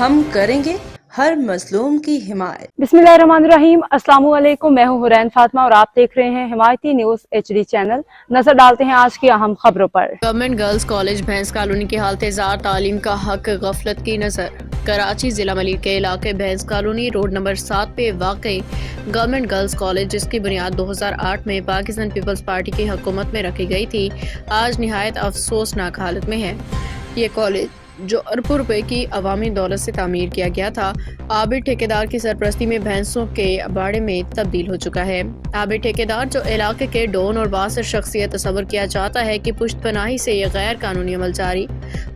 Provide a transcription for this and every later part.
हम करेंगे हर मजलूम की हिमायत। बिस्मिल्लाहिर्रहमानिर्रहीम। अस्सलाम वालेकुम। मैं हूं हुरैन फातिमा और आप देख रहे हैं हिमायती न्यूज HD चैनल। नजर डालते हैं आज की अहम खबरों पर। गवर्नमेंट गर्ल्स कॉलेज भैंस कॉलोनी की हालतेजार तालीम का हक गफलत की नजर। कराची जिला मलिक के इलाके भैंस कॉलोनी रोड नंबर 7 पे वाकई गवर्नमेंट गर्ल्स कॉलेज, जिसकी बुनियाद 2008 में पाकिस्तान पीपल्स पार्टी की हुकूमत में रखी गई थी, आज निहायत अफसोसनाक हालत में है। ये कॉलेज जो अरबों रुपए की अवामी दौलत से तामीर किया गया था, आबिद ठेकेदार की सरपरस्ती में भैंसों के बाड़े में तब्दील हो चुका है। आबिद ठेकेदार जो इलाके के डॉन और बासर शख्सियत तस्वर किया जाता है कि पुश्तपनाही से ये गैर कानूनी अमल जारी।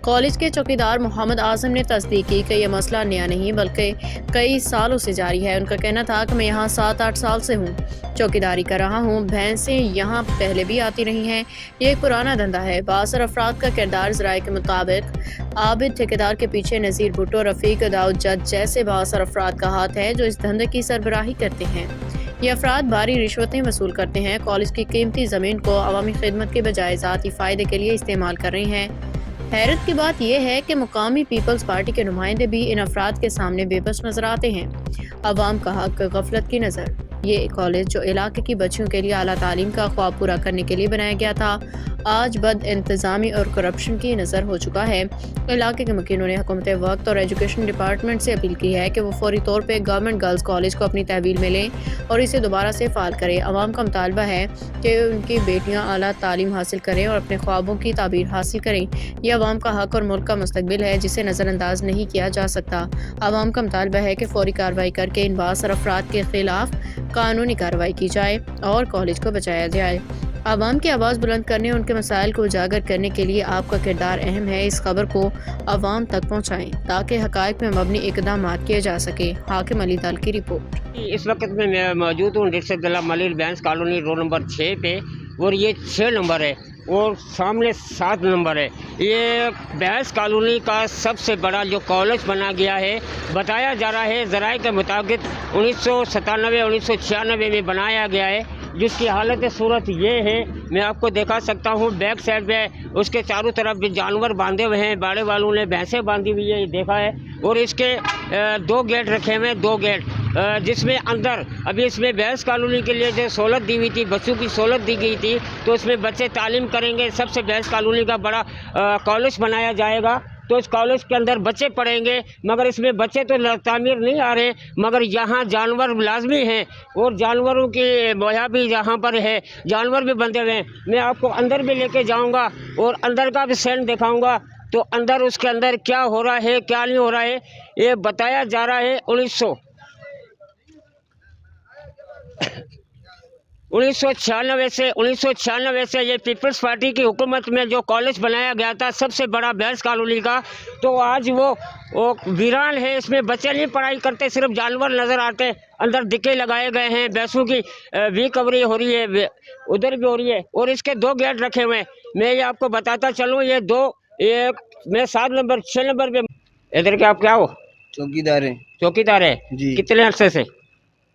कॉलेज के चौकीदार मोहम्मद आजम ने तस्दीक की कि यह मसला नया नहीं बल्कि कई सालों से जारी है। उनका कहना था कि मैं यहाँ 7-8 साल से हूँ, चौकीदारी कर रहा हूँ। भैंसें यहाँ पहले भी आती रही हैं, ये एक पुराना धंधा है। बासर अफराद का किरदार ज़राए के मुताबिक आबिद ठेकेदार के पीछे नज़ीर भुट्टो, रफ़ीक, दाऊद जज जैसे बासर अफराद का हाथ है जो इस धंधे की सरबराही करते हैं। ये अफराद भारी रिश्वतें वसूल करते हैं, कॉलेज की कीमती ज़मीन को अवामी खिदमत के बजाय ज़ाती फ़ायदे के लिए इस्तेमाल कर रही हैं। हैरत की बात यह है कि मुकामी पीपल्स पार्टी के नुमाइंदे भी इन अफराद के सामने बेबस नजर आते हैं। अवाम का हक गफलत की नज़र। ये कॉलेज जो इलाके की बच्चियों के लिए आला तालीम का ख्वाब पूरा करने के लिए बनाया गया था, आज बद इंतज़ामी और करप्शन की नज़र हो चुका है। इलाके के मुकीनों ने हुकूमत वक्त और एजुकेशन डिपार्टमेंट से अपील की है कि वो फौरी तौर पर गवर्नमेंट गर्ल्स कॉलेज को अपनी तहवील में लें और इसे दोबारा से फ़ाल करें। अवाम का मुतालबा है कि उनकी बेटियाँ आला तालीम हासिल करें और अपने ख्वाबों की ताबीर हासिल करें। यह अवाम का हक और मुल्क का मुस्तकबिल है जिसे नज़रअंदाज नहीं किया जा सकता। अवाम का मुतालबा है कि फौरी कार्रवाई करके इन बासर अफराद के खिलाफ कानूनी कार्रवाई की जाए और कॉलेज को बचाया जाए। आवाम की आवाज़ बुलंद करने और उनके मसाइल को उजागर करने के लिए आपका किरदार अहम है। इस खबर को आवाम तक पहुँचाएँ ताकि हक़ाइक़ में मबनी इक़दाम किए जा सके। हाकिम अली दल की रिपोर्ट। इस वक्त में मैं मौजूद हूँ डिस्ट्रिक्ट जिला मलिक भैंस कॉलोनी रोड नंबर 6 पे, और ये 6 नंबर है और सामने 7 नंबर है। ये भैंस कॉलोनी का सबसे बड़ा जो कॉलेज बना गया है, बताया जा रहा है ज़राए के मुताबिक 1997-1996 में बनाया गया है, जिसकी हालत सूरत ये है। मैं आपको दिखा सकता हूँ बैक साइड पे उसके चारों तरफ भी जानवर बांधे हुए हैं, बाड़े वालों ने भैंसें बांधी हुई है, ये देखा है। और इसके 2 गेट रखे हुए हैं, 2 गेट, जिसमें अंदर अभी इसमें भैंस कॉलोनी के लिए जो सहूलत दी हुई थी, बच्चों की सहूलत दी गई थी, तो इसमें बच्चे तालीम करेंगे। सबसे भैंस कॉलोनी का बड़ा कॉलेज बनाया जाएगा, तो इस कॉलेज के अंदर बच्चे पढ़ेंगे। मगर इसमें बच्चे तो तामीर नहीं आ रहे, मगर यहाँ जानवर लाजमी हैं और जानवरों की मुहैया भी यहाँ पर है, जानवर भी बंधे हुए हैं। मैं आपको अंदर भी लेके जाऊँगा और अंदर का भी सेंट दिखाऊँगा, तो अंदर उसके अंदर क्या हो रहा है क्या नहीं हो रहा है ये बताया जा रहा है। 1996 से ये पीपल्स पार्टी की हुकूमत में जो कॉलेज बनाया गया था सबसे बड़ा भैंस कॉलोनी का, तो आज वो वीरान है। इसमें बच्चे नहीं पढ़ाई करते, सिर्फ जानवर नज़र आते हैं। अंदर दिक्के लगाए गए हैं, भैंसों की रिकवरी हो रही है, उधर भी हो रही है। और इसके 2 गेट रखे हुए हैं। मैं ये आपको बताता चलूँ, ये मैं 7 नंबर 6 नंबर पे। इधर के आप क्या हो? चौकीदार है। चौकीदार है जी। कितने अरसे से?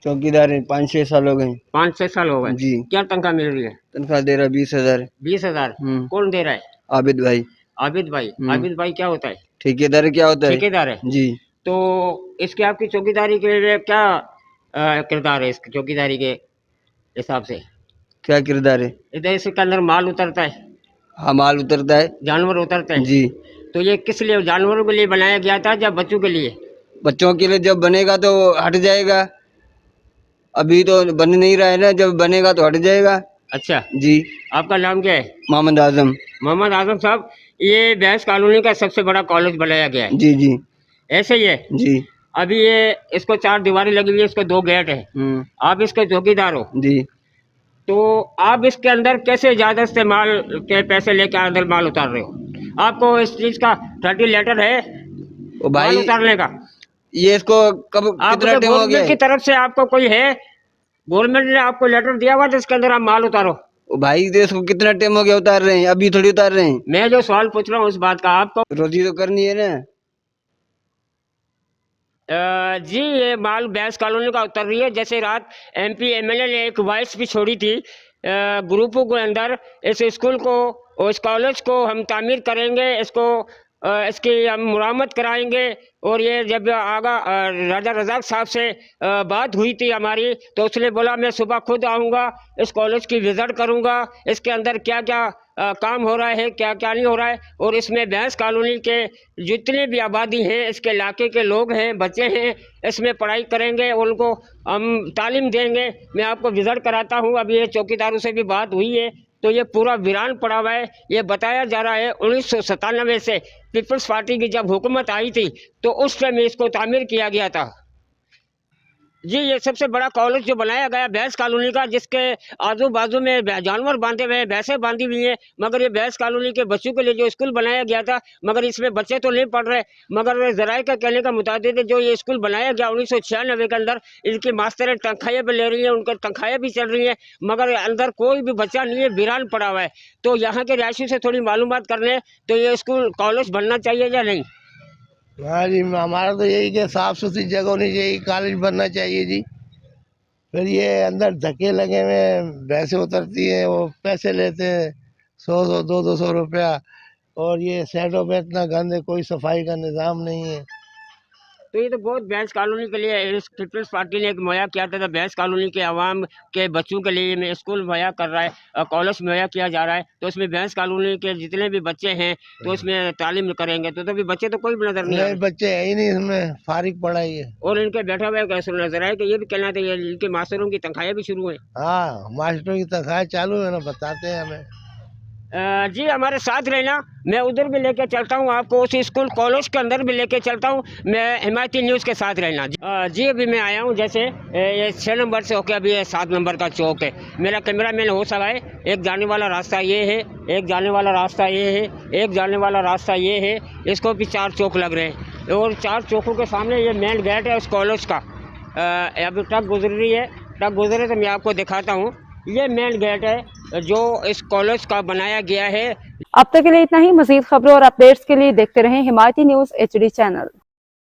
चौकीदार है 5-6 साल हो गए। 5-6 साल हो गए जी। क्या तनख्वाह मिल रही है? तनख्वाह दे रहा 20,000। 20,000 कौन दे रहा है? आबिद भाई। आबिद भाई। आबिद भाई क्या होता है? ठेकेदार क्या होता है? ठेकेदार है जी। तो इसके आपकी चौकीदारी के लिए क्या किरदार है? इसकी चौकीदारी के हिसाब से क्या किरदार है? इधर इसके अंदर माल उतरता है। हाँ, माल उतरता है, जानवर उतरते हैं जी। तो ये किस लिए, जानवरों के लिए बनाया गया था या बच्चों के लिए? बच्चों के लिए। जब बनेगा तो हट जाएगा, अभी तो बन नहीं रहा है ना, जब बनेगा तो हट जाएगा। अच्छा जी। आपका नाम क्या है? मोहम्मद आजम। मोहम्मद आजम साहब, ये भैंस कॉलोनी का सबसे बड़ा कॉलेज बनाया गया है? जी जी। ऐसे ही है जी। अभी ये इसको 4 दीवारें लगी हुई है, इसको 2 गेट है, आप इसके चौकीदार हो जी। तो आप इसके अंदर कैसे इजाजत से माल के पैसे लेके अंदर माल उतार रहे हो? आपको इस चीज का 30 लेटर है ओ भाई, माल उतारने का? ये इसको कब कितना टाइम हो गया? की तरफ से आपको कोई है, गवर्नमेंट ने आपको लेटर दिया हुआ जिसके अंदर आप माल उतारो? ओ भाई, तो इसको कितना टाइम हो गया उतार रहे हैं, अभी थोड़ी उतार रहे हैं। मैं जो सवाल पूछ रहा हूँ उस बात का, आपको रोजी तो करनी है ना। जी ये माल भैंस कॉलोनी का उतर रही है। जैसे रात MP MLA ने एक वॉइस भी छोड़ी थी ग्रुपों के अंदर, इस स्कूल को और इस कॉलेज को हम तामीर करेंगे, इसको इसकी हम मुरम्मत कराएंगे। और ये जब आगा राजा रज़ाक साहब से बात हुई थी हमारी, तो उसने बोला मैं सुबह खुद आऊँगा, इस कॉलेज की विज़िट करूँगा, इसके अंदर क्या क्या काम हो रहा है, क्या क्या नहीं हो रहा है, और इसमें भैंस कॉलोनी के जितनी भी आबादी हैं, इसके इलाके के लोग हैं, बच्चे हैं, इसमें पढ़ाई करेंगे, उनको हम तालीम देंगे। मैं आपको विज़िट कराता हूँ। अभी ये चौकीदारों से भी बात हुई है, तो ये पूरा वीरान पड़ा हुआ है। ये बताया जा रहा है 1997 से पीपल्स पार्टी की जब हुकूमत आई थी, तो उस टाइम इसको तामीर किया गया था। जी, ये सबसे बड़ा कॉलेज जो बनाया गया भैंस कॉलोनी का, जिसके आजू बाजू में जानवर बांधे हुए हैं, भैंसें बांधी हुई हैं, मगर ये भैंस कॉलोनी के बच्चों के लिए जो स्कूल बनाया गया था, मगर इसमें बच्चे तो नहीं पढ़ रहे। मगर ज़राए का कहने का मुताबिक जो ये स्कूल बनाया गया 1996 के अंदर, इनकी मास्टरें तनख्वाहें भी ले रही हैं, उनकी तनख्वाहें भी चल रही हैं, मगर अंदर कोई भी बच्चा नहीं है, वीरान पड़ा हुआ है। तो यहाँ के रिहायशी से थोड़ी मालूमात करने, तो ये स्कूल कॉलेज बनना चाहिए या नहीं? हाँ जी, हमारा तो यही कि साफ़ सुथरी जगह होनी चाहिए, कॉलेज बनना चाहिए जी। फिर ये अंदर धक्के लगे हुए, भैंसें उतरती हैं, वो पैसे लेते हैं 100 200 रुपया, और ये साइडों पे इतना गंद है, कोई सफाई का निज़ाम नहीं है। तो ये तो बहुत भैंस कॉलोनी के लिए इस पीपल्स पार्टी ने एक मुहैया किया था, भैंस कॉलोनी के आवाम के बच्चों के लिए में स्कूल मुहैया कर रहा है, कॉलेज मुहैया किया जा रहा है। तो इसमें भैंस कॉलोनी के जितने भी बच्चे हैं, तो इसमें तालीम करेंगे, तो भी बच्चे तो कोई भी नजर नहीं आ रहे। बच्चे है ही नहीं इसमें, फारिग पढ़ाई है। और इनके बैठे हुए कैसे नजर आए कि ये भी कहना था, इनके मास्टरों की तनख्वाहें भी शुरू हैं। हाँ, मास्टरों की तनख्वाह चालू है ना, बताते हैं हमें। जी, हमारे साथ रहना, मैं उधर भी लेके चलता हूँ आपको, उस स्कूल कॉलेज के अंदर भी लेके चलता हूँ। मैं हिमायती न्यूज़ के साथ रहना। जी, अभी मैं आया हूँ, जैसे ये 6 नंबर से होके अभी ये 7 नंबर का चौक है। मेरा कैमरा मैन हो सका है, एक जाने वाला रास्ता ये है, एक जाने वाला रास्ता ये है, एक जाने वाला रास्ता ये है, इसको भी 4 चौक लग रहे हैं। और 4 चौकों के सामने ये मेन गेट है उस कॉलेज का। अभी ट्रक गुजर रही है, ट्रक गुजरे तो मैं आपको दिखाता हूँ। ये मेन गेट है जो इस कॉलेज का बनाया गया है। अब तक के लिए इतना ही। मजीद खबरों और अपडेट्स के लिए देखते रहें हिमायती न्यूज़ HD चैनल।